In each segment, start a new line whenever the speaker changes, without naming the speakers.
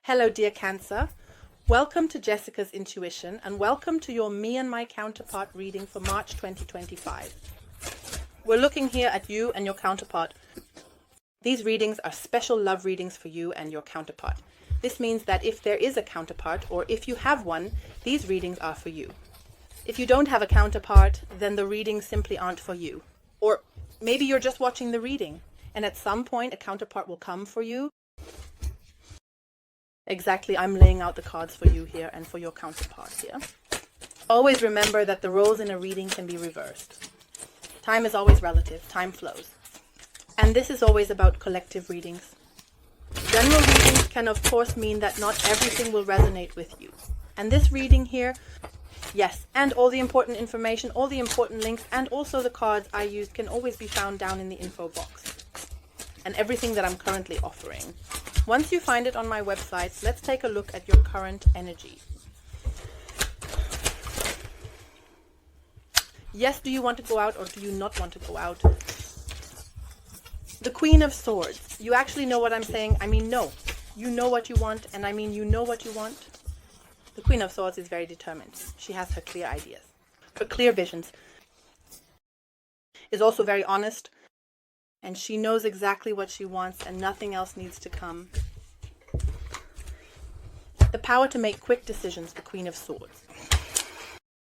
Hello, dear Cancer. Welcome to Jessica's Intuition and welcome to your Me and My Counterpart reading for March 2025. We're looking here at you and your counterpart. These readings are special love readings for you and your counterpart. This means that if there is a counterpart or if you have one, these readings are for you. If you don't have a counterpart, then the readings simply aren't for you. Or maybe you're just watching the reading and at some point a counterpart will come for you. Exactly, I'm laying out the cards for you here and for your counterpart here. Always remember that the roles in a reading can be reversed. Time is always relative, time flows. And this is always about collective readings. General readings can of course mean that not everything will resonate with you. And this reading here, yes, and all the important information, all the important links, and also the cards I used can always be found down in the info box. And everything that I'm currently offering. Once you find it on my website, let's take a look at your current energy. Yes, do you want to go out or do you not want to go out? The Queen of Swords. You actually know what I'm saying. I mean, no. You know what you want, and I mean you know what you want. The Queen of Swords is very determined. She has her clear ideas, her clear visions. Is also very honest. And she knows exactly what she wants and nothing else needs to come. The power to make quick decisions, the Queen of Swords.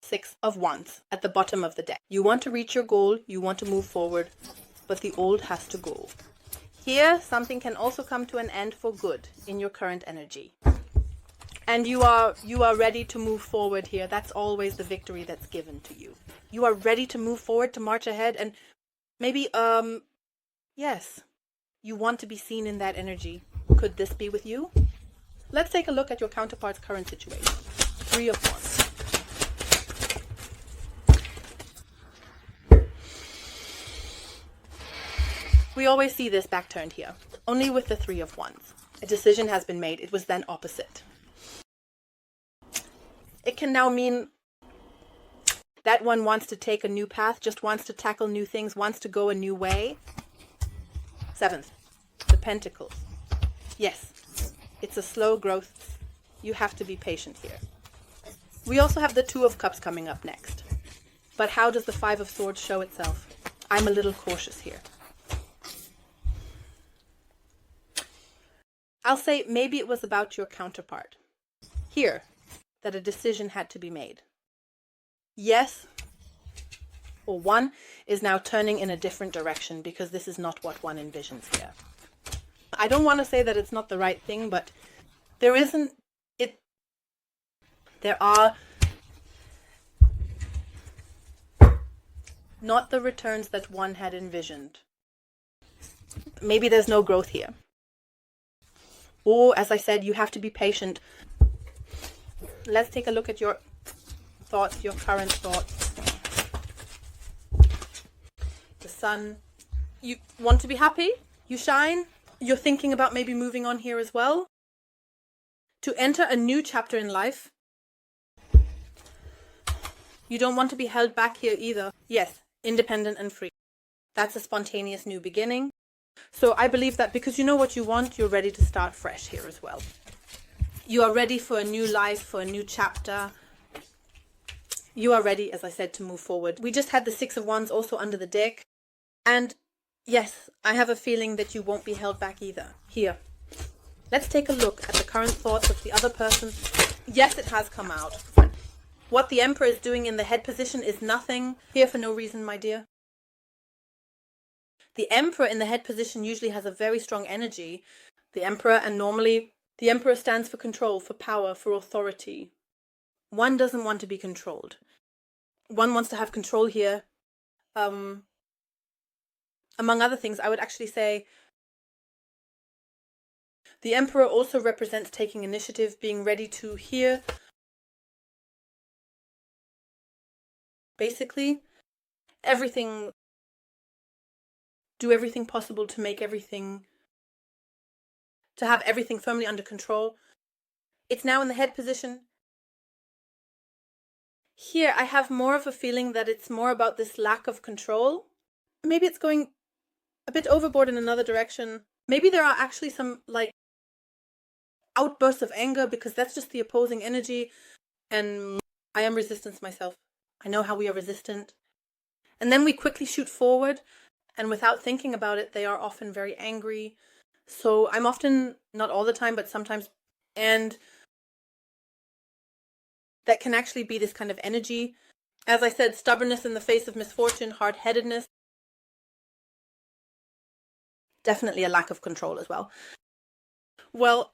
Six of Wands at the bottom of the deck. You want to reach your goal, you want to move forward, but the old has to go. Here, something can also come to an end for good in your current energy. And you are ready to move forward here. That's always the victory that's given to you. You are ready to move forward, to march ahead, and maybe, yes, you want to be seen in that energy. Could this be with you? Let's take a look at your counterpart's current situation. Three of Wands. We always see this back turned here. Only with the Three of Wands. A decision has been made. It was then opposite. It can now mean that one wants to take a new path, just wants to tackle new things, wants to go a new way. Seventh, the Pentacles. Yes, it's a slow growth. You have to be patient here. We also have the Two of Cups coming up next. But how does the Five of Swords show itself? I'm a little cautious here. I'll say maybe it was about your counterpart. Here, that a decision had to be made. Yes, or one is now turning in a different direction because this is not what one envisions here. I don't want to say that it's not the right thing, but there are not the returns that one had envisioned. Maybe there's no growth here. Or, as I said, you have to be patient. Let's take a look at your thoughts, your current thoughts. The Sun. You want to be happy? You shine? You're thinking about maybe moving on here as well? To enter a new chapter in life. You don't want to be held back here either. Yes, independent and free. That's a spontaneous new beginning. So I believe that because you know what you want, you're ready to start fresh here as well. You are ready for a new life, for a new chapter. You are ready, as I said, to move forward. We just had the Six of Wands also under the deck. And yes, I have a feeling that you won't be held back either. Here. Let's take a look at the current thoughts of the other person. Yes, it has come out. What the Emperor is doing in the head position is nothing. Here for no reason, my dear. The Emperor in the head position usually has a very strong energy. The Emperor, and normally the Emperor stands for control, for power, for authority. One doesn't want to be controlled. One wants to have control here. Among other things, I would actually say the Emperor also represents taking initiative, being ready to hear. Basically, do everything possible to make everything, to have everything firmly under control. It's now in the head position. Here, I have more of a feeling that it's more about this lack of control. Maybe it's going a bit overboard in another direction. Maybe there are actually some, outbursts of anger, because that's just the opposing energy. And I am resistance myself. I know how we are resistant. And then we quickly shoot forward, and without thinking about it, they are often very angry. So I'm often, not all the time, but sometimes, and that can actually be this kind of energy. As I said, stubbornness in the face of misfortune, hard-headedness. Definitely a lack of control as well. Well,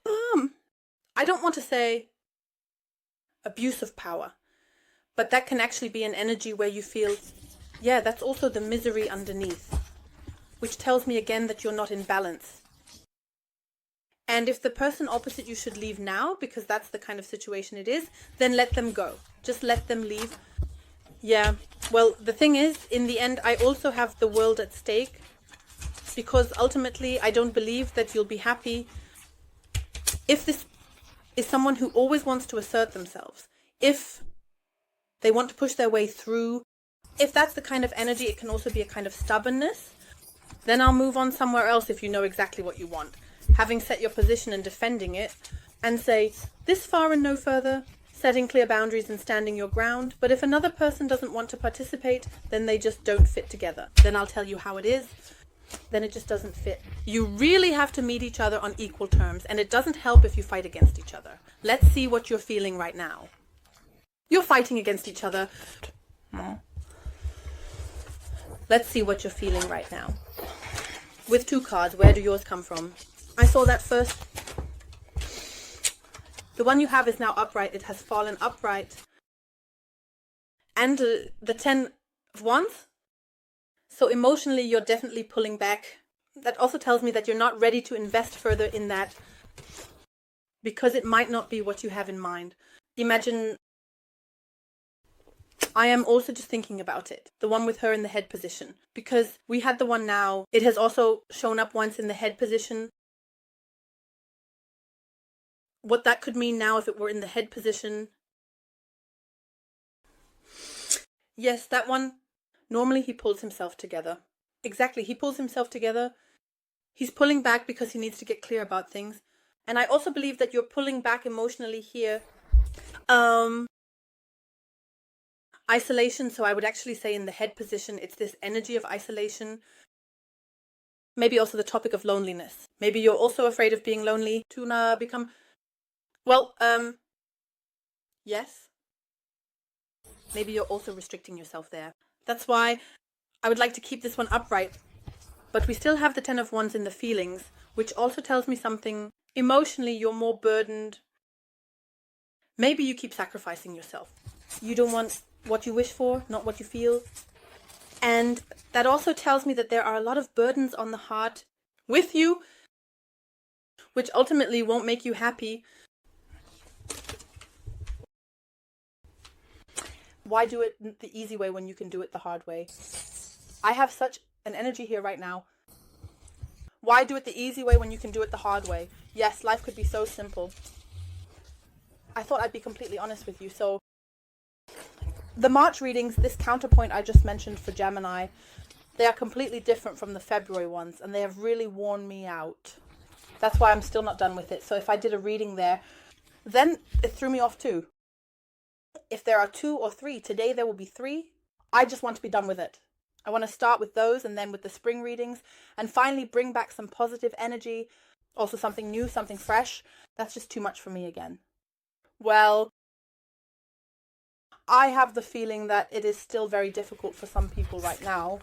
I don't want to say abuse of power, but that can actually be an energy where you feel, yeah, that's also the misery underneath, which tells me again that you're not in balance. And if the person opposite you should leave now, because that's the kind of situation it is, then let them go. Just let them leave. Yeah, well, the thing is, in the end, I also have the world at stake, because ultimately I don't believe that you'll be happy if this is someone who always wants to assert themselves. If they want to push their way through, if that's the kind of energy, it can also be a kind of stubbornness. Then I'll move on somewhere else if you know exactly what you want. Having set your position and defending it, and say, this far and no further, setting clear boundaries and standing your ground. But if another person doesn't want to participate, then they just don't fit together. Then I'll tell you how it is. Then it just doesn't fit. You really have to meet each other on equal terms, and it doesn't help if you fight against each other. Let's see what you're feeling right now. You're fighting against each other. Let's see what you're feeling right now. With 2 cards, where do yours come from? I saw that first. The one you have is now upright. It has fallen upright. And the 10 of Wands. So emotionally, you're definitely pulling back. That also tells me that you're not ready to invest further in that, because it might not be what you have in mind. Imagine, I am also just thinking about it, the one with her in the head position, because we had the one now. It has also shown up once in the head position. What that could mean now if it were in the head position. Yes, that one. Normally he pulls himself together. Exactly, he pulls himself together. He's pulling back because he needs to get clear about things. And I also believe that you're pulling back emotionally here. Isolation, so I would actually say in the head position, it's this energy of isolation. Maybe also the topic of loneliness. Maybe you're also afraid of being lonely to become... Well, yes. Maybe you're also restricting yourself there. That's why I would like to keep this one upright. But we still have the 10 of Wands in the feelings, which also tells me something. Emotionally, you're more burdened. Maybe you keep sacrificing yourself. You don't want what you wish for, not what you feel. And that also tells me that there are a lot of burdens on the heart with you, which ultimately won't make you happy. Why do it the easy way when you can do it the hard way? I have such an energy here right now. Why do it the easy way when you can do it the hard way? Yes, life could be so simple. I thought I'd be completely honest with you. So the March readings, this counterpoint I just mentioned for Gemini, they are completely different from the February ones, and they have really worn me out. That's why I'm still not done with it. So if I did a reading there, then it threw me off too. If there are 2 or 3, today there will be 3. I just want to be done with it. I want to start with those, and then with the spring readings, and finally bring back some positive energy, also something new, something fresh. That's just too much for me again. Well, I have the feeling that it is still very difficult for some people right now.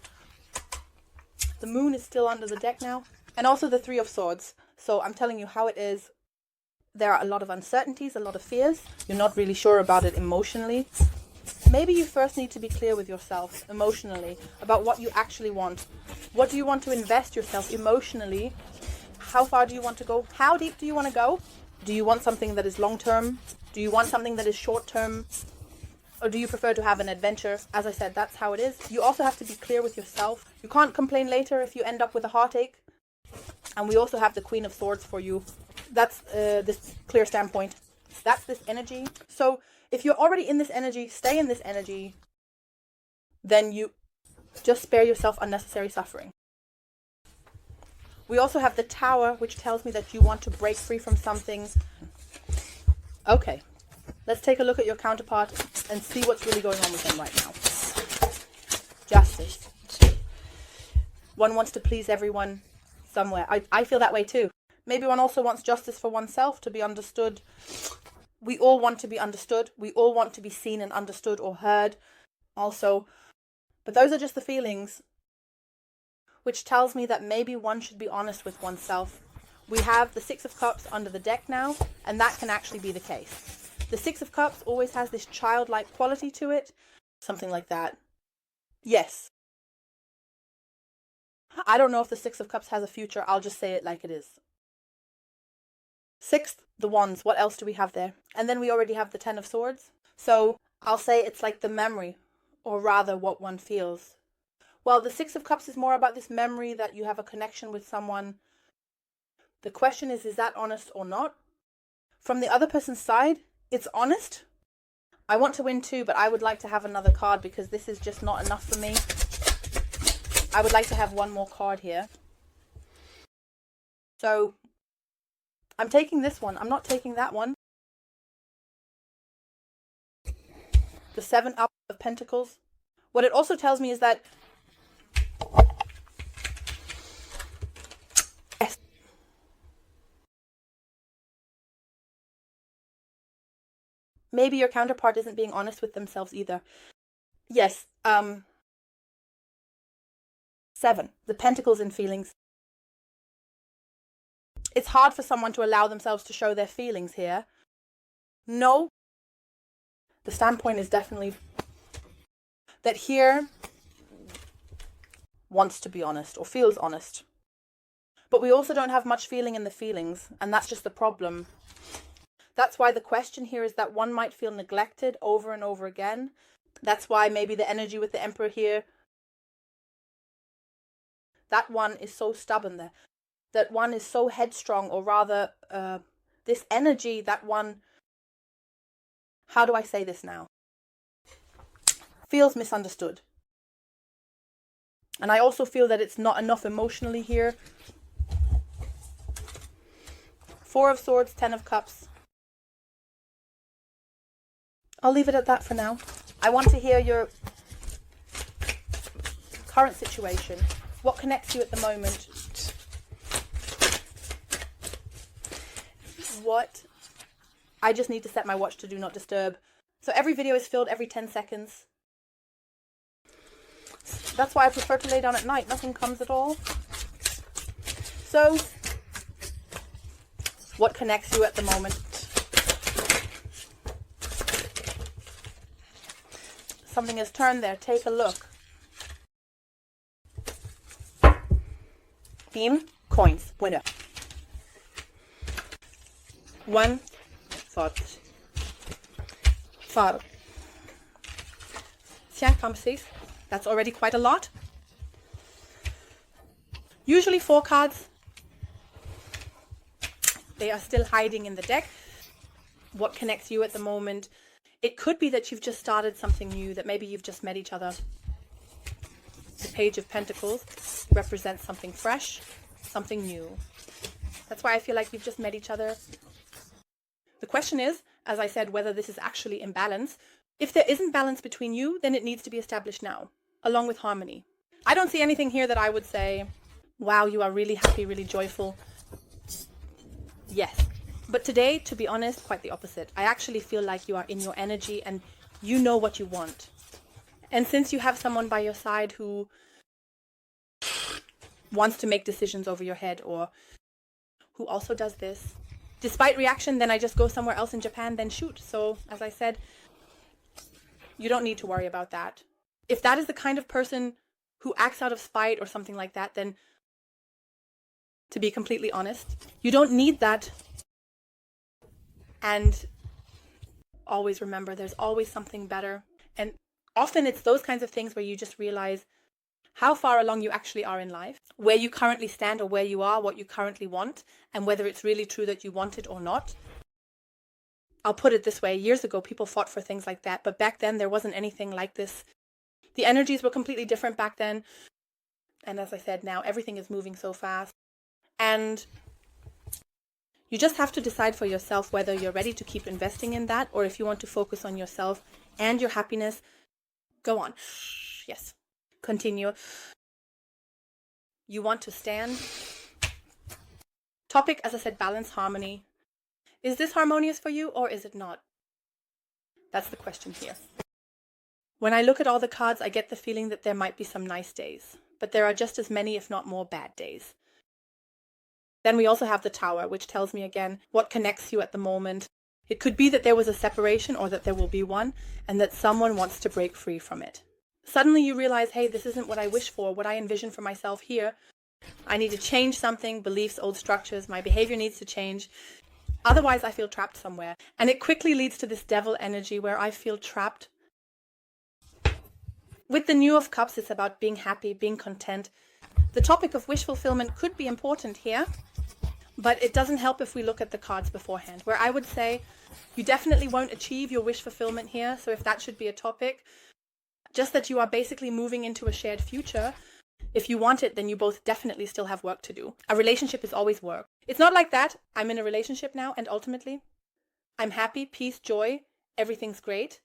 The moon is still under the deck now, and also the 3 of Swords. So I'm telling you how it is. There are a lot of uncertainties, a lot of fears. You're not really sure about it emotionally. Maybe you first need to be clear with yourself emotionally about what you actually want. What do you want to invest yourself emotionally? How far do you want to go? How deep do you want to go? Do you want something that is long-term? Do you want something that is short-term? Or do you prefer to have an adventure? As I said, that's how it is. You also have to be clear with yourself. You can't complain later if you end up with a heartache. And we also have the Queen of Swords for you. That's this clear standpoint. That's this energy. So if you're already in this energy, stay in this energy. Then you just spare yourself unnecessary suffering. We also have the Tower, which tells me that you want to break free from something. Okay, let's take a look at your counterpart and see what's really going on with them right now. Justice. One wants to please everyone somewhere. I feel that way too. Maybe one also wants justice for oneself, to be understood. We all want to be understood. We all want to be seen and understood or heard also. But those are just the feelings, which tells me that maybe one should be honest with oneself. We have the Six of Cups under the deck now, and that can actually be the case. The Six of Cups always has this childlike quality to it. Something like that. Yes. I don't know if the Six of Cups has a future. I'll just say it like it is. Sixth, the Wands. What else do we have there? And then we already have the Ten of Swords. So I'll say it's like the memory, or rather what one feels. Well, the Six of Cups is more about this memory that you have a connection with someone. The question is that honest or not? From the other person's side, it's honest. I want to win too, but I would like to have another card because this is just not enough for me. I would like to have one more card here. So I'm taking this one. I'm not taking that one. The Seven Up of Pentacles. What it also tells me is that yes, maybe your counterpart isn't being honest with themselves either. Yes, Seven, the Pentacles in feelings. It's hard for someone to allow themselves to show their feelings here. No. The standpoint is definitely that here wants to be honest or feels honest. But we also don't have much feeling in the feelings, and that's just the problem. That's why the question here is that one might feel neglected over and over again. That's why maybe the energy with the Emperor here, that one is so stubborn there. That one is so headstrong, or rather, this energy that one, how do I say this now? Feels misunderstood. And I also feel that it's not enough emotionally here. Four of Swords, Ten of Cups. I'll leave it at that for now. I want to hear your current situation. What connects you at the moment? What? I just need to set my watch to do not disturb. So every video is filled every 10 seconds. That's why I prefer to lay down at night. Nothing comes at all. So, what connects you at the moment? Something has turned there. Take a look. Queen, coins, winner. One, thought. Faro. Cinq Pisces. That's already quite a lot. Usually 4 cards. They are still hiding in the deck. What connects you at the moment? It could be that you've just started something new, that maybe you've just met each other. The Page of Pentacles represents something fresh, something new. That's why I feel like you've just met each other. The question is, as I said, whether this is actually in balance. If there isn't balance between you, then it needs to be established now, along with harmony. I don't see anything here that I would say, wow, you are really happy, really joyful. Yes. But today, to be honest, quite the opposite. I actually feel like you are in your energy and you know what you want. And since you have someone by your side who wants to make decisions over your head, or who also does this, despite reaction, then I just go somewhere else in Japan, then shoot. So, as I said, you don't need to worry about that. If that is the kind of person who acts out of spite or something like that, then, to be completely honest, you don't need that. And always remember, there's always something better. And often it's those kinds of things where you just realize how far along you actually are in life, where you currently stand or where you are, what you currently want, and whether it's really true that you want it or not. I'll put it this way, years ago people fought for things like that, but back then there wasn't anything like this. The energies were completely different back then. And as I said, now everything is moving so fast. And You just have to decide for yourself whether you're ready to keep investing in that, or if you want to focus on yourself and your happiness. Go on. Yes. Continue. You want to stand. Topic, as I said, balance, harmony. Is this harmonious for you or is it not? That's the question here. When I look at all the cards, I get the feeling that there might be some nice days, but there are just as many, if not more, bad days. Then we also have the Tower, which tells me again what connects you at the moment. It could be that there was a separation or that there will be one, and that someone wants to break free from it. Suddenly you realize, hey, this isn't what I wish for, what I envision for myself here. I need to change something, beliefs, old structures, my behavior needs to change. Otherwise, I feel trapped somewhere. And it quickly leads to this devil energy where I feel trapped. With the New of Cups, it's about being happy, being content. The topic of wish fulfillment could be important here, but it doesn't help if we look at the cards beforehand, where I would say you definitely won't achieve your wish fulfillment here. So if that should be a topic, just that you are basically moving into a shared future. If you want it, then you both definitely still have work to do. A relationship is always work. It's not like that. I'm in a relationship now, and ultimately, I'm happy, peace, joy, everything's great,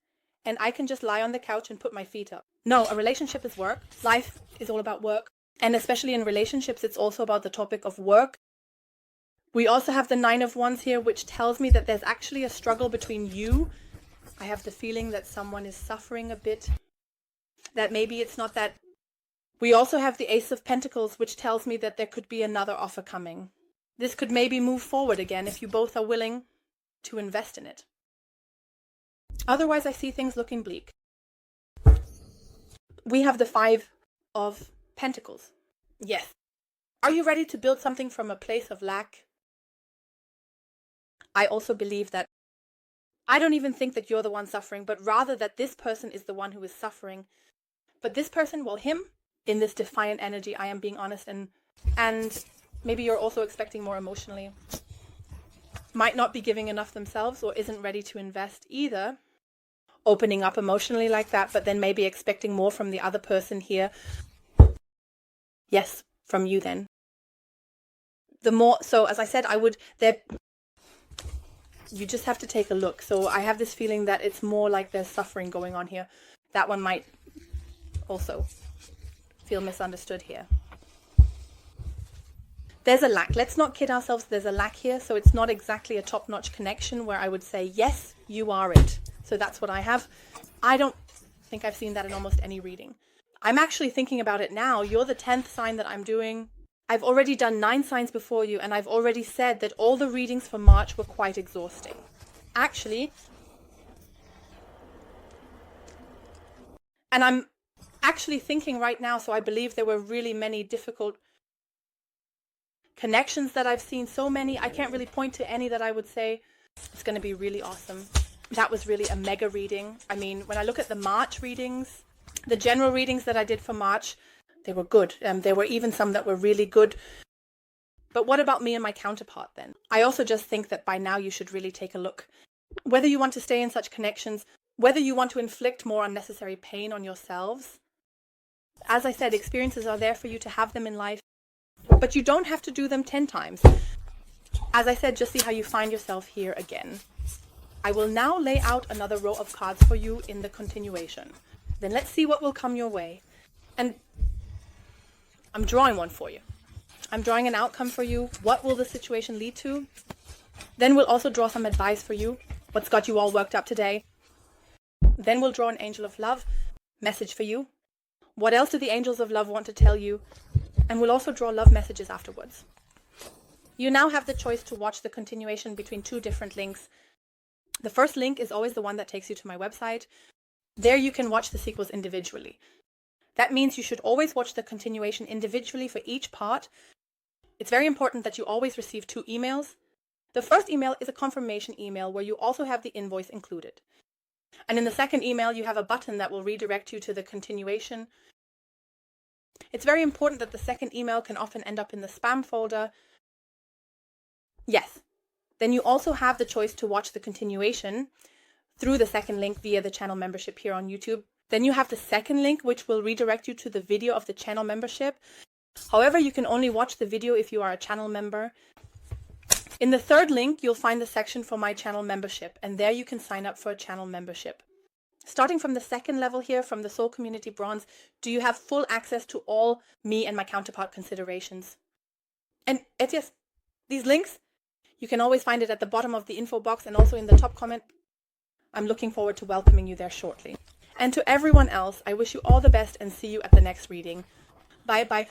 and I can just lie on the couch and put my feet up. No, a relationship is work. Life is all about work. And especially in relationships, it's also about the topic of work. We also have the Nine of Wands here, which tells me that there's actually a struggle between you. I have the feeling that someone is suffering a bit, that maybe it's not that. We also have the Ace of Pentacles, which tells me that there could be another offer coming. This could maybe move forward again if you both are willing to invest in it. Otherwise, I see things looking bleak. We have the Five of Pentacles. Yes. Are you ready to build something from a place of lack? I also believe that I don't even think that you're the one suffering, but rather that this person is the one who is suffering. But this person, well, him, in this defiant energy, I am being honest, and maybe you're also expecting more emotionally, might not be giving enough themselves or isn't ready to invest either, opening up emotionally like that, but then maybe expecting more from the other person here. Yes, from you then. The more, so as I said, you just have to take a look. So I have this feeling that it's more like there's suffering going on here. That one might also feel misunderstood here. There's a lack. Let's not kid ourselves. There's a lack here. So it's not exactly a top-notch connection where I would say, yes, you are it. So that's what I have. I don't think I've seen that in almost any reading. I'm actually thinking about it now. You're the 10th sign that I'm doing. I've already done 9 signs before you, and I've already said that all the readings for March were quite exhausting. Actually, and I'm actually thinking right now, so I believe there were really many difficult connections that I've seen, so many. I can't really point to any that I would say it's going to be really awesome. That was really a mega reading. I mean, when I look at the March readings, the general readings that I did for March, they were good. There were even some that were really good. But what about me and my counterpart then? I also just think that by now you should really take a look. Whether you want to stay in such connections, whether you want to inflict more unnecessary pain on yourselves. As I said, experiences are there for you to have them in life, but you don't have to do them 10 times. As I said, just see how you find yourself here again. I will now lay out another row of cards for you in the continuation. Then let's see what will come your way. And I'm drawing one for you. I'm drawing an outcome for you. What will the situation lead to? Then we'll also draw some advice for you. What's got you all worked up today? Then we'll draw an angel of love message for you. What else do the angels of love want to tell you? And we'll also draw love messages afterwards. You now have the choice to watch the continuation between 2 different links. The first link is always the one that takes you to my website. There you can watch the sequels individually. That means you should always watch the continuation individually for each part. It's very important that you always receive 2 emails. The first email is a confirmation email where you also have the invoice included. And in the second email, you have a button that will redirect you to the continuation. It's very important that the second email can often end up in the spam folder. Yes. Then you also have the choice to watch the continuation through the second link via the channel membership here on YouTube. Then you have the second link, which will redirect you to the video of the channel membership. However, you can only watch the video if you are a channel member. In the third link, you'll find the section for my channel membership, and there you can sign up for a channel membership. Starting from the second level here, from the Soul Community Bronze, do you have full access to all me and my counterpart considerations. And yes, these links, you can always find it at the bottom of the info box and also in the top comment. I'm looking forward to welcoming you there shortly. And to everyone else, I wish you all the best and see you at the next reading. Bye bye.